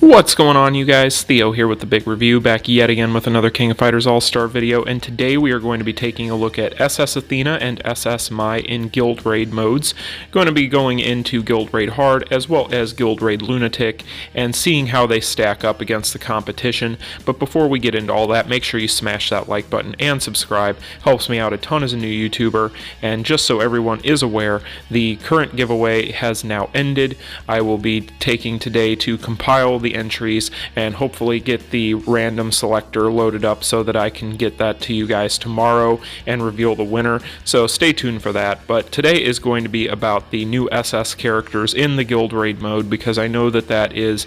What's going on, you guys? Theo here with the big review, back yet again with another King of Fighters All-Star video, and today we are going to be taking a look at SS Athena and SS Mai in Guild Raid modes. Going to be going into Guild Raid Hard as well as Guild Raid Lunatic and seeing how they stack up against the competition. But before we get into all that, make sure you smash that like button and subscribe. Helps me out a ton as a new YouTuber, and just so everyone is aware, the current giveaway has now ended. I will be taking today to compile the entries and hopefully get the random selector loaded up so that I can get that to you guys tomorrow and reveal the winner. So stay tuned for that. But today is going to be about the new SS characters in the Guild Raid mode, because I know that that is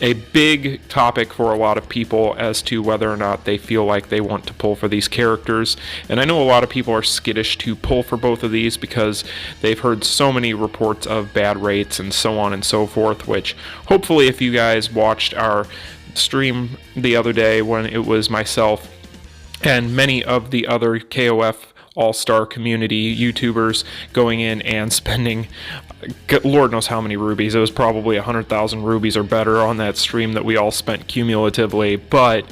a big topic for a lot of people as to whether or not they feel like they want to pull for these characters. And I know a lot of people are skittish to pull for both of these because they've heard so many reports of bad rates and so on and so forth, which hopefully if you guys watched our stream the other day when it was myself and many of the other KOF All-Star community YouTubers going in and spending Lord knows how many rubies. It was probably 100,000 rubies or better on that stream that we all spent cumulatively. But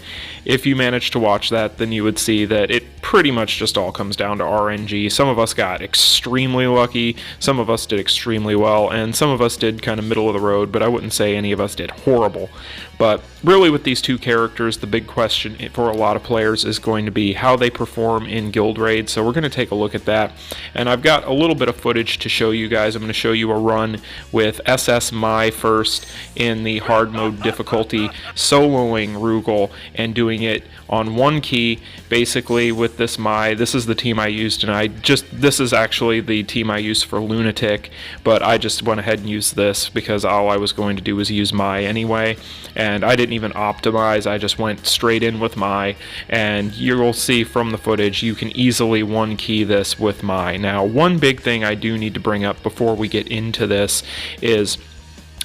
if you managed to watch that, then you would see that it pretty much just all comes down to RNG. Some of us got extremely lucky, some of us did extremely well, and some of us did kind of middle of the road, but I wouldn't say any of us did horrible. But really with these two characters, the big question for a lot of players is going to be how they perform in Guild Raid. So we're going to take a look at that. And I've got a little bit of footage to show you guys. I'm going to show you a run with SS Mai first in the hard mode difficulty, soloing Rugal and doing it on one key, basically with this Mai. This is the team I used, and this is actually the team I used for Lunatic, but I just went ahead and used this because all I was going to do was use Mai anyway, and I didn't even optimize. I just went straight in with Mai, and you'll see from the footage you can easily one key this with Mai. Now, one big thing I do need to bring up before we get into this is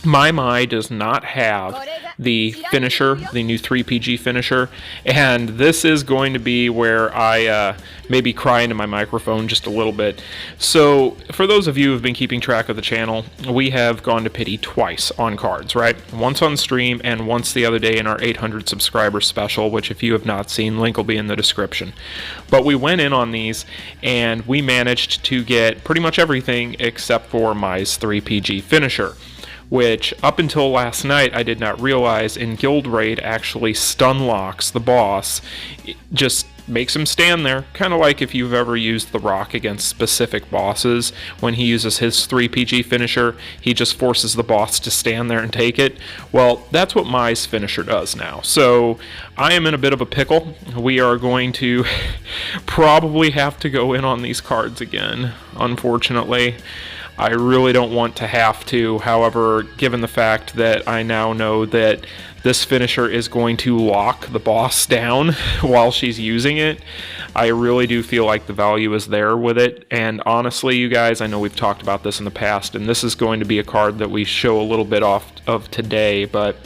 Mai does not have the finisher, the new 3PG finisher, and this is going to be where I maybe cry into my microphone just a little bit. So for those of you who have been keeping track of the channel, we have gone to pity twice on cards, right? Once on stream and once the other day in our 800 subscriber special, which if you have not seen, link will be in the description. But we went in on these and we managed to get pretty much everything except for Mai's 3PG finisher, which up until last night I did not realize in Guild Raid actually stun locks the boss. It just makes him stand there, kind of like if you've ever used the rock against specific bosses. When he uses his 3PG finisher, he just forces the boss to stand there and take it. Well, that's what Mai's finisher does now. So I am in a bit of a pickle. We are going to probably have to go in on these cards again, unfortunately. I really don't want to have to. However, given the fact that I now know that this finisher is going to lock the boss down while she's using it, I really do feel like the value is there with it. And honestly, you guys, I know we've talked about this in the past, and this is going to be a card that we show a little bit off of today, but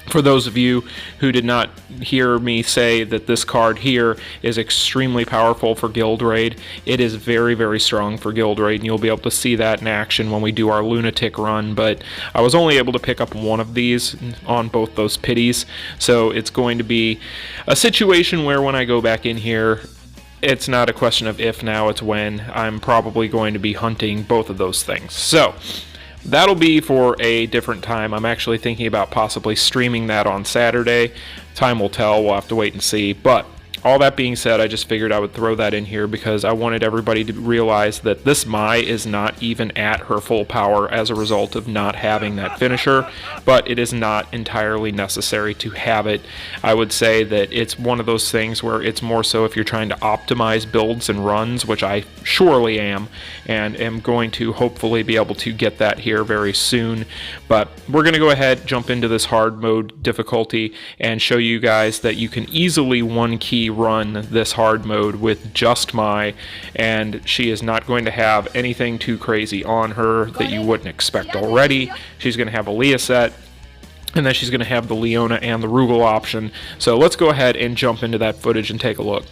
for those of you who did not hear me say that this card here is extremely powerful for Guild Raid, it is very, very strong for Guild Raid, and you'll be able to see that in action when we do our Lunatic run. But I was only able to pick up one of these on both those pities, so it's going to be a situation where when I go back in here, it's not a question of if now, it's when. I'm probably going to be hunting both of those things. So that'll be for a different time. I'm actually thinking about possibly streaming that on Saturday. Time will tell. We'll have to wait and see. But all that being said, I just figured I would throw that in here because I wanted everybody to realize that this Mai is not even at her full power as a result of not having that finisher, but it is not entirely necessary to have it. I would say that it's one of those things where it's more so if you're trying to optimize builds and runs, which I surely am, and am going to hopefully be able to get that here very soon. But we're going to go ahead, jump into this hard mode difficulty, and show you guys that you can easily one key run this hard mode with just Mai, and she is not going to have anything too crazy on her that you wouldn't expect already. She's going to have a Leah set, and then she's going to have the Leona and the Rugal option. So let's go ahead and jump into that footage and take a look.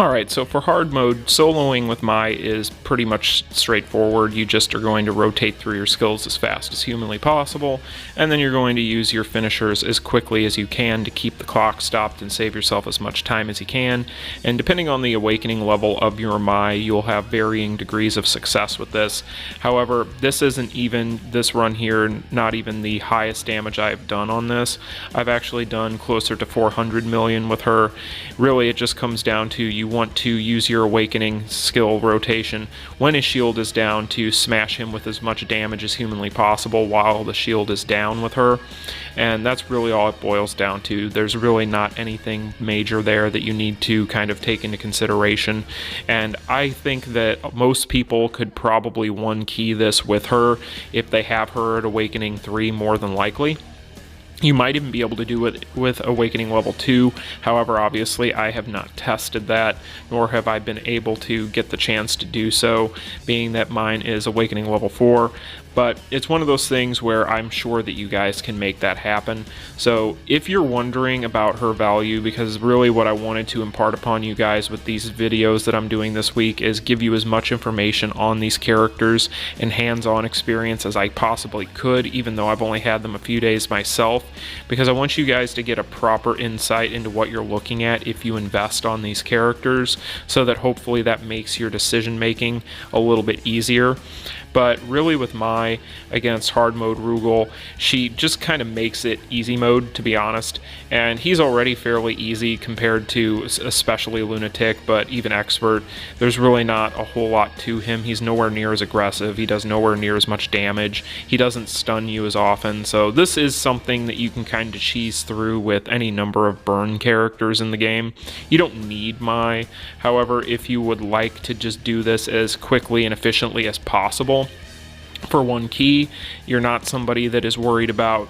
Alright, so for hard mode, soloing with Mai is pretty much straightforward. You just are going to rotate through your skills as fast as humanly possible, and then you're going to use your finishers as quickly as you can to keep the clock stopped and save yourself as much time as you can. And depending on the awakening level of your Mai, you'll have varying degrees of success with this. However, this isn't even, this run here, not even the highest damage I've done on this. I've actually done closer to 400 million with her. Really, it just comes down to you want to use your awakening skill rotation when his shield is down to smash him with as much damage as humanly possible while the shield is down with her, and that's really all it boils down to. There's really not anything major there that you need to kind of take into consideration, and I think that most people could probably one key this with her if they have her at awakening 3 more than likely. You might even be able to do it with Awakening Level 2, however, obviously I have not tested that, nor have I been able to get the chance to do so, being that mine is Awakening Level 4, but it's one of those things where I'm sure that you guys can make that happen. So if you're wondering about her value, because really what I wanted to impart upon you guys with these videos that I'm doing this week is give you as much information on these characters and hands-on experience as I possibly could, even though I've only had them a few days myself, because I want you guys to get a proper insight into what you're looking at if you invest on these characters, so that hopefully that makes your decision making a little bit easier. But really with Mai against hard mode Rugal, she just kind of makes it easy mode, to be honest, and he's already fairly easy compared to especially Lunatic, but even Expert, there's really not a whole lot to him. He's nowhere near as aggressive, he does nowhere near as much damage, he doesn't stun you as often, so this is something that you can kind of cheese through with any number of burn characters in the game. You don't need Mai, however, if you would like to just do this as quickly and efficiently as possible, for one key, you're not somebody that is worried about,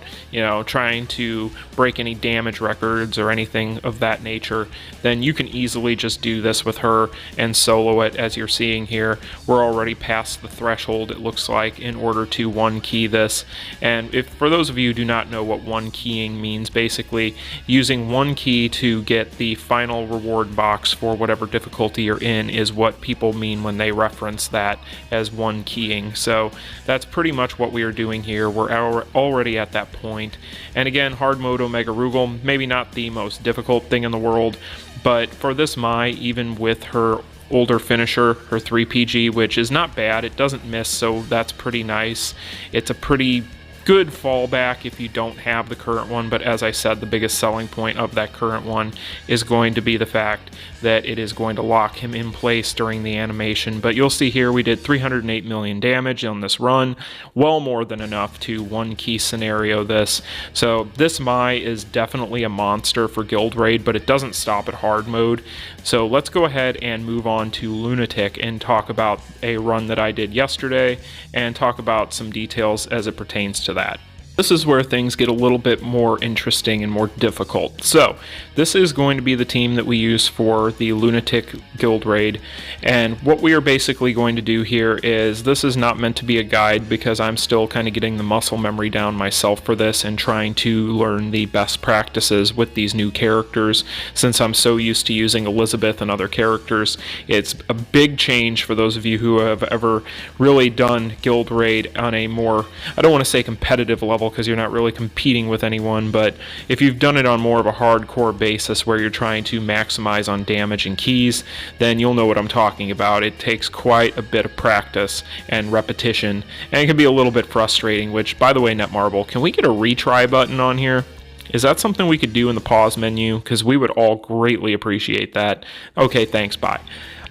trying to break any damage records or anything of that nature, then you can easily just do this with her and solo it. As you're seeing here, we're already past the threshold, it looks like, in order to one key this. And if for those of you who do not know what one keying means, basically using one key to get the final reward box for whatever difficulty you're in is what people mean when they reference that as one keying. So that's pretty much what we are doing here. We're already at that point. And again, hard mode Omega Rugal, maybe not the most difficult thing in the world, but for this Mai, even with her older finisher, her 3PG, which is not bad, it doesn't miss, so that's pretty nice. It's a pretty good fallback if you don't have the current one, but as I said, the biggest selling point of that current one is going to be the fact that it is going to lock him in place during the animation. But you'll see here we did 308 million damage on this run, well more than enough to one key scenario this. So this Mai is definitely a monster for Guild Raid, but it doesn't stop at hard mode. So let's go ahead and move on to Lunatic and talk about a run that I did yesterday and talk about some details as it pertains to that. This is where things get a little bit more interesting and more difficult. So this is going to be the team that we use for the Lunatic Guild Raid, and what we are basically going to do here is, this is not meant to be a guide because I'm still kind of getting the muscle memory down myself for this and trying to learn the best practices with these new characters. Since I'm so used to using Elizabeth and other characters, it's a big change for those of you who have ever really done Guild Raid on a more, I don't want to say competitive level, because you're not really competing with anyone, but if you've done it on more of a hardcore basis where you're trying to maximize on damage and keys, then you'll know what I'm talking about. It takes quite a bit of practice and repetition, and it can be a little bit frustrating, which, by the way, Netmarble, can we get a retry button on here? Is that something we could do in the pause menu? Because we would all greatly appreciate that. Okay, thanks, bye.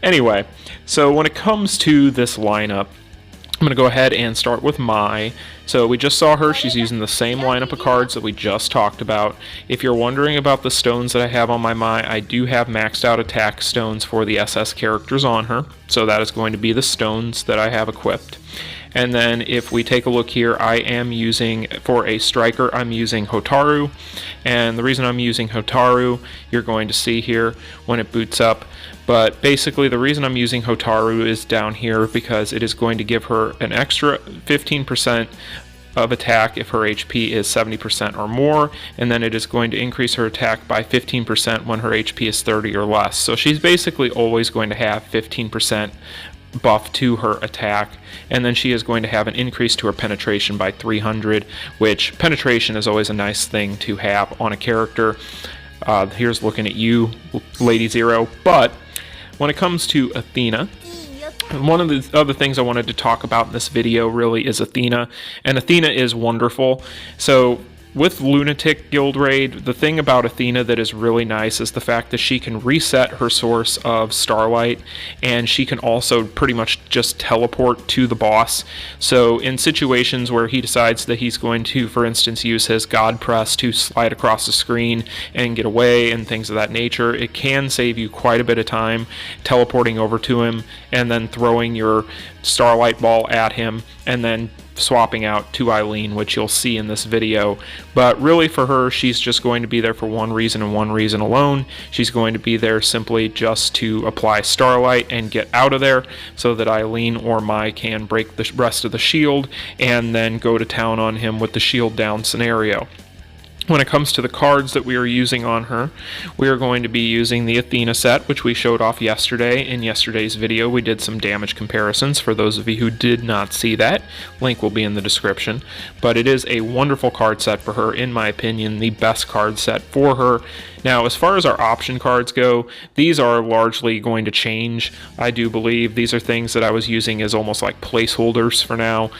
Anyway, so when it comes to this lineup, I'm going to go ahead and start with Mai. So we just saw her, she's using the same lineup of cards that we just talked about. If you're wondering about the stones that I have on my Mai, I do have maxed out attack stones for the SS characters on her. So that is going to be the stones that I have equipped. And then if we take a look here, I am using, for a striker, I'm using Hotaru. And the reason I'm using Hotaru, you're going to see here when it boots up. But basically the reason I'm using Hotaru is down here because it is going to give her an extra 15% of attack if her HP is 70% or more, and then it is going to increase her attack by 15% when her HP is 30 or less. So she's basically always going to have 15% buff to her attack, and then she is going to have an increase to her penetration by 300, which penetration is always a nice thing to have on a character. Here's looking at you, Lady Zero. But when it comes to Athena, one of the other things I wanted to talk about in this video really is Athena, and Athena is wonderful. So with Lunatic Guild Raid, the thing about Athena that is really nice is the fact that she can reset her source of starlight, and she can also pretty much just teleport to the boss. So in situations where he decides that he's going to, for instance, use his God Press to slide across the screen and get away and things of that nature, it can save you quite a bit of time teleporting over to him and then throwing your starlight ball at him and then swapping out to Eileen, which you'll see in this video. But really for her, she's just going to be there for one reason and one reason alone. She's going to be there simply just to apply starlight and get out of there so that Eileen or Mai can break the rest of the shield and then go to town on him with the shield down scenario. When it comes to the cards that we are using on her, we are going to be using the Athena set, which we showed off yesterday. In yesterday's video, we did some damage comparisons. For those of you who did not see that, link will be in the description. But it is a wonderful card set for her, in my opinion, the best card set for her. Now, as far as our option cards go, these are largely going to change, I do believe. These are things that I was using as almost like placeholders for now.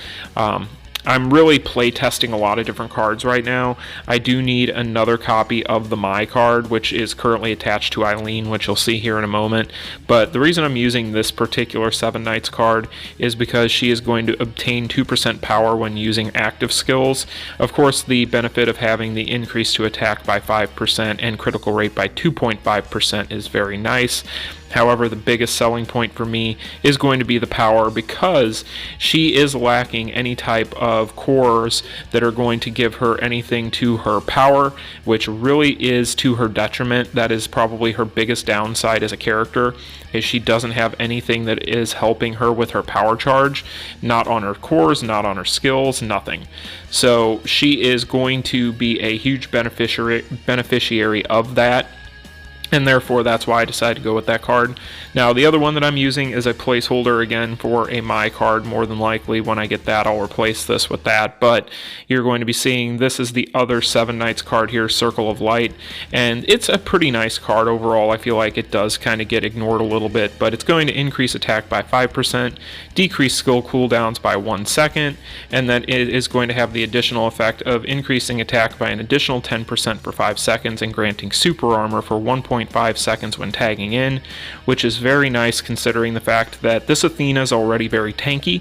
I'm really play testing a lot of different cards right now. I do need another copy of the Mai card, which is currently attached to Eileen, which you'll see here in a moment. But the reason I'm using this particular 7 Knights card is because she is going to obtain 2% power when using active skills. Of course, the benefit of having the increase to attack by 5% and critical rate by 2.5% is very nice. However, the biggest selling point for me is going to be the power, because she is lacking any type of cores that are going to give her anything to her power, which really is to her detriment. That is probably her biggest downside as a character, is she doesn't have anything that is helping her with her power charge, not on her cores, not on her skills, nothing. So she is going to be a huge beneficiary of that. And therefore, that's why I decided to go with that card. Now, the other one that I'm using is a placeholder, again, for a Mai card. More than likely, when I get that, I'll replace this with that. But you're going to be seeing this is the other 7 Knights card here, Circle of Light. And it's a pretty nice card overall. I feel like it does kind of get ignored a little bit. But it's going to increase attack by 5%, decrease skill cooldowns by 1 second, and then it is going to have the additional effect of increasing attack by an additional 10% for 5 seconds and granting super armor for 1.5 seconds when tagging in, which is very nice considering the fact that this Athena is already very tanky,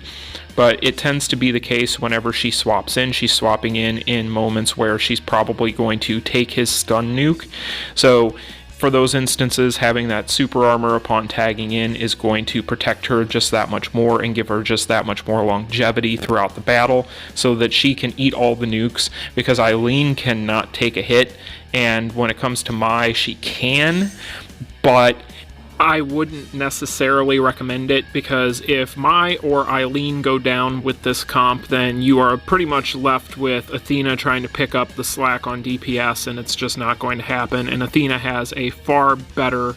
but it tends to be the case whenever she swaps in. She's swapping in moments where she's probably going to take his stun nuke. So for those instances, having that super armor upon tagging in is going to protect her just that much more and give her just that much more longevity throughout the battle, so that she can eat all the nukes, because Eileen cannot take a hit, and when it comes to Mai, she can, but I wouldn't necessarily recommend it, because if Mai or Eileen go down with this comp, then you are pretty much left with Athena trying to pick up the slack on DPS, and it's just not going to happen. And Athena has a far better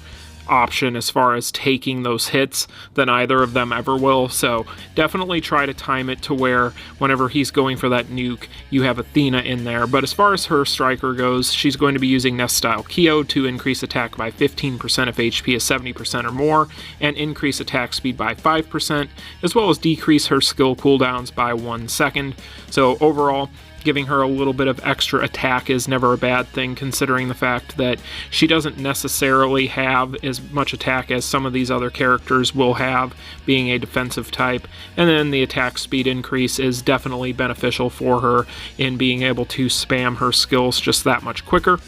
option as far as taking those hits than either of them ever will. So definitely try to time it to where whenever he's going for that nuke, you have Athena in there. But as far as her striker goes, she's going to be using Nest style Kyo to increase attack by 15% if HP is 70% or more, and increase attack speed by 5%, as well as decrease her skill cooldowns by 1 second. So overall, giving her a little bit of extra attack is never a bad thing, considering the fact that she doesn't necessarily have as much attack as some of these other characters will have, being a defensive type. And then the attack speed increase is definitely beneficial for her in being able to spam her skills just that much quicker.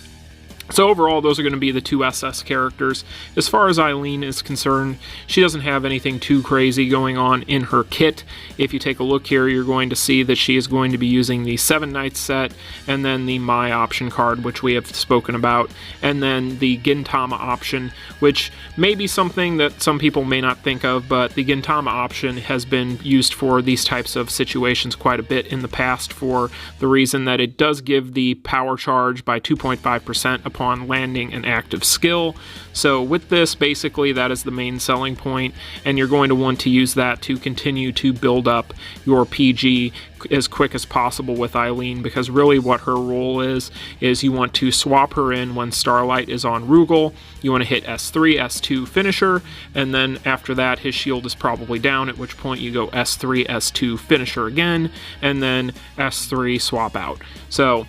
So overall, those are going to be the two SS characters. As far as Eileen is concerned, she doesn't have anything too crazy going on in her kit. If you take a look here, you're going to see that she is going to be using the 7 Knights set, and then the Mai option card, which we have spoken about, and then the Gintama option, which may be something that some people may not think of, but the Gintama option has been used for these types of situations quite a bit in the past, for the reason that it does give the power charge by 2.5% upon landing an active skill. So with this, basically that is the main selling point, and you're going to want to use that to continue to build up your PG as quick as possible with Eileen, because really what her role is you want to swap her in when Starlight is on Rugal. You want to hit S3, S2 finisher, and then after that his shield is probably down, at which point you go S3, S2 finisher again, and then S3 swap out. So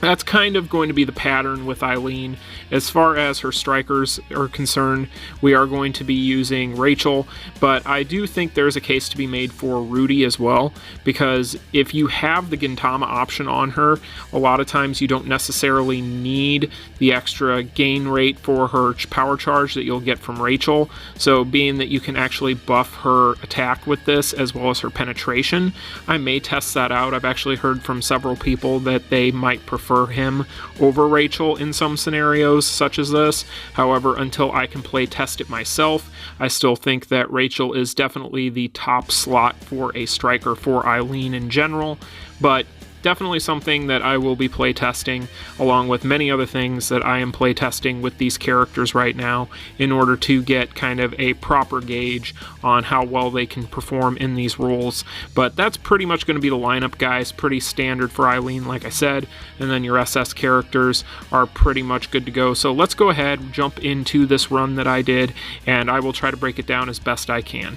that's kind of going to be the pattern with Eileen. As far as her strikers are concerned, we are going to be using Rachel, but I do think there's a case to be made for Rudy as well, because if you have the Gintama option on her, a lot of times you don't necessarily need the extra gain rate for her power charge that you'll get from Rachel. So being that you can actually buff her attack with this as well as her penetration, I may test that out. I've actually heard from several people that they might prefer him over Rachel in some scenarios such as this. However, until I can play test it myself, I still think that Rachel is definitely the top slot for a striker for Eileen in general, but definitely something that I will be playtesting, along with many other things that I am playtesting with these characters right now, in order to get kind of a proper gauge on how well they can perform in these roles. But that's pretty much going to be the lineup, guys. Pretty standard for Eileen, like I said, and then your SS characters are pretty much good to go. So let's go ahead, jump into this run that I did, and I will try to break it down as best I can.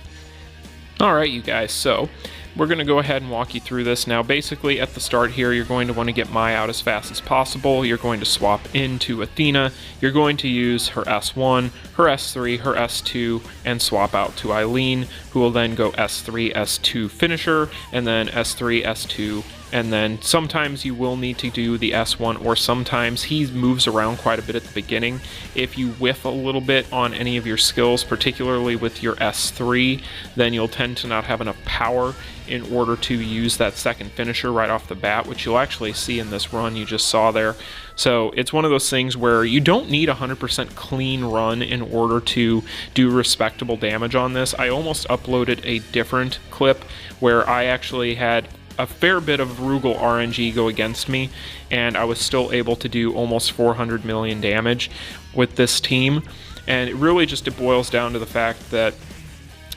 Alright, you guys, so we're going to go ahead and walk you through this. Now, basically, at the start here, you're going to want to get Mai out as fast as possible. You're going to swap into Athena. You're going to use her S1, her S3, her S2, and swap out to Eileen, who will then go S3, S2 finisher, and then S3, S2, and then sometimes you will need to do the S1, or sometimes he moves around quite a bit at the beginning. If you whiff a little bit on any of your skills, particularly with your S3, then you'll tend to not have enough power in order to use that second finisher right off the bat, which you'll actually see in this run you just saw there. So it's one of those things where you don't need a 100% clean run in order to do respectable damage on this. I almost uploaded a different clip where I actually had a fair bit of Rugal RNG go against me, and I was still able to do almost 400 million damage with this team. And it really just, it boils down to the fact that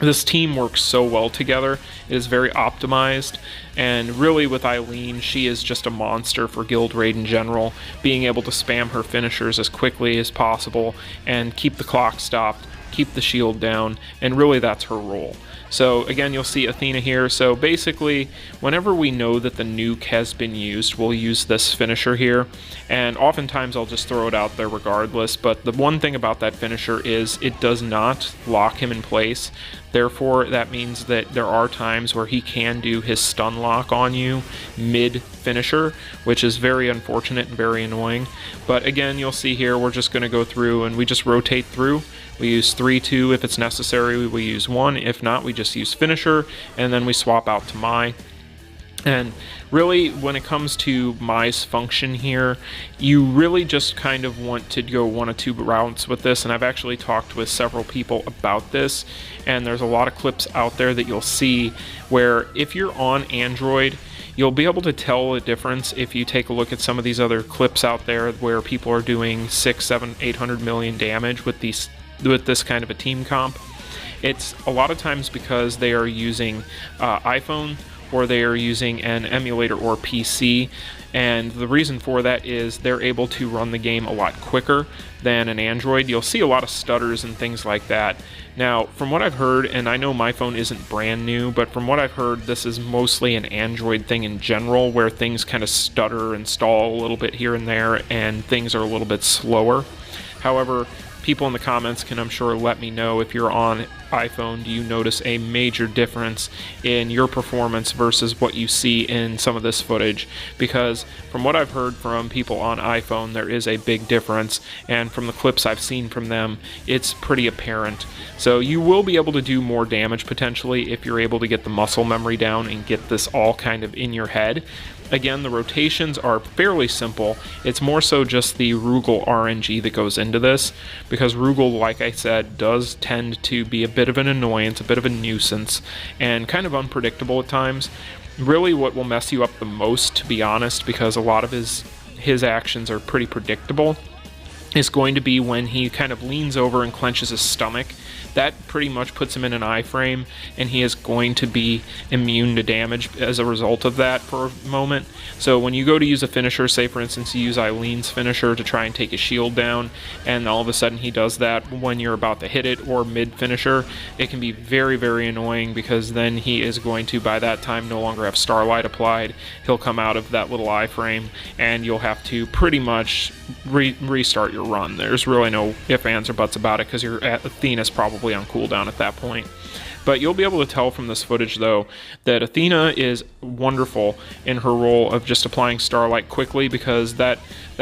this team works so well together. It is very optimized, and really with Eileen, she is just a monster for Guild Raid in general, being able to spam her finishers as quickly as possible and keep the clock stopped, keep the shield down, and really that's her role. So again, you'll see Athena here. So basically, whenever we know that the nuke has been used, we'll use this finisher here, and oftentimes I'll just throw it out there regardless. But the one thing about that finisher is it does not lock him in place. Therefore, that means that there are times where he can do his stun lock on you mid-finisher, which is very unfortunate and very annoying. But again, you'll see here, we're just going to go through and we just rotate through. We use 3-2 if it's necessary, we use 1. If not, we just use finisher, and then we swap out to Mai. And really, when it comes to Mai's function here, you really just kind of want to go one of two routes with this, and I've actually talked with several people about this, and there's a lot of clips out there that you'll see where if you're on Android, you'll be able to tell the difference if you take a look at some of these other clips out there where people are doing 600, 700, 800 million damage with this kind of a team comp. It's a lot of times because they are using iPhone, or they are using an emulator or PC, and the reason for that is they're able to run the game a lot quicker than an Android. You'll see a lot of stutters and things like that. Now, from what I've heard, and I know my phone isn't brand new, but from what I've heard, this is mostly an Android thing in general, where things kind of stutter and stall a little bit here and there, and things are a little bit slower. However, people in the comments can, I'm sure, let me know if you're on iPhone, do you notice a major difference in your performance versus what you see in some of this footage? Because from what I've heard from people on iPhone, there is a big difference, and from the clips I've seen from them, it's pretty apparent. So you will be able to do more damage potentially if you're able to get the muscle memory down and get this all kind of in your head. Again, the rotations are fairly simple. It's more so just the Rugal RNG that goes into this, because Rugal, like I said, does tend to be a bit of an annoyance, a bit of a nuisance, and kind of unpredictable at times. Really what will mess you up the most, to be honest, because a lot of his actions are pretty predictable, is going to be when he kind of leans over and clenches his stomach. That pretty much puts him in an iframe, and he is going to be immune to damage as a result of that for a moment. So when you go to use a finisher, say for instance you use Eileen's finisher to try and take his shield down, and all of a sudden he does that when you're about to hit it or mid-finisher, it can be very, very annoying, because then he is going to, by that time, no longer have Starlight applied. He'll come out of that little iframe, and you'll have to pretty much restart your run. There's really no ifs, ands, or buts about it, because your Athena's probably on cooldown at that point. But you'll be able to tell from this footage, though, that Athena is wonderful in her role of just applying Starlight quickly, because that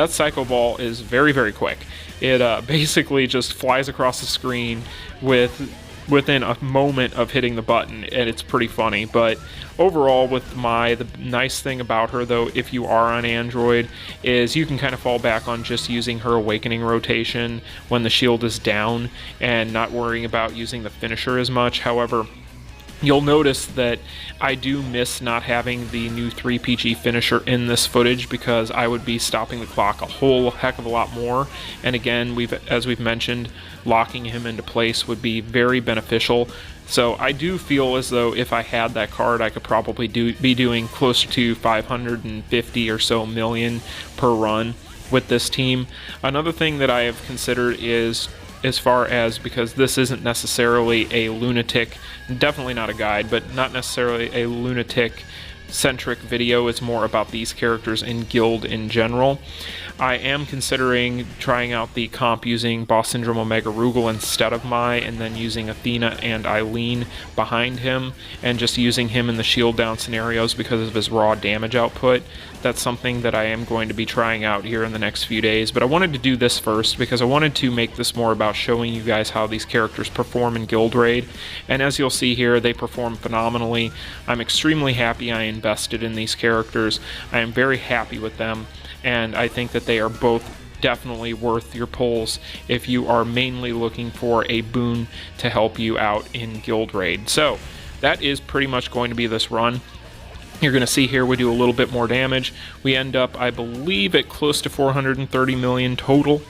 Psycho Ball is very, very quick. It basically just flies across the screen within a moment of hitting the button, and it's pretty funny. But overall, with Mai, the nice thing about her, though, if you are on Android, is you can kind of fall back on just using her awakening rotation when the shield is down and not worrying about using the finisher as much. However, you'll notice that I do miss not having the new 3PG finisher in this footage, because I would be stopping the clock a whole heck of a lot more. And again, as we've mentioned, locking him into place would be very beneficial. So I do feel as though if I had that card, I could probably be doing closer to 550 or so million per run with this team. Another thing that I have considered is, as far as, because this isn't necessarily a Lunatic, definitely not a guide, but not necessarily a Lunatic centric video, it's more about these characters in Guild in general. I am considering trying out the comp using Boss Syndrome Omega Rugal instead of Mai, and then using Athena and Eileen behind him, and just using him in the shield down scenarios because of his raw damage output. That's something that I am going to be trying out here in the next few days, but I wanted to do this first because I wanted to make this more about showing you guys how these characters perform in Guild Raid, and as you'll see here, they perform phenomenally. I'm extremely happy I invested in these characters. I am very happy with them, and I think that they are both definitely worth your pulls if you are mainly looking for a boon to help you out in Guild Raid. So that is pretty much going to be this run. You're going to see here we do a little bit more damage. We end up, I believe, at close to 430 million total.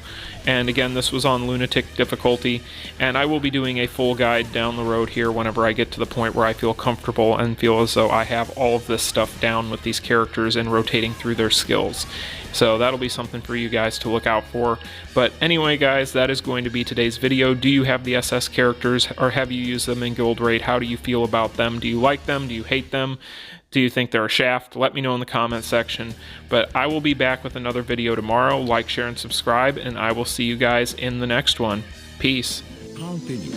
And again, this was on Lunatic difficulty, and I will be doing a full guide down the road here whenever I get to the point where I feel comfortable and feel as though I have all of this stuff down with these characters and rotating through their skills. So that'll be something for you guys to look out for. But anyway, guys, that is going to be today's video. Do you have the SS characters, or have you used them in Guild Raid? How do you feel about them? Do you like them? Do you hate them? Do you think they're a shaft? Let me know in the comment section. But I will be back with another video tomorrow. Like, share, and subscribe, and I will see you guys in the next one. Peace. Continue.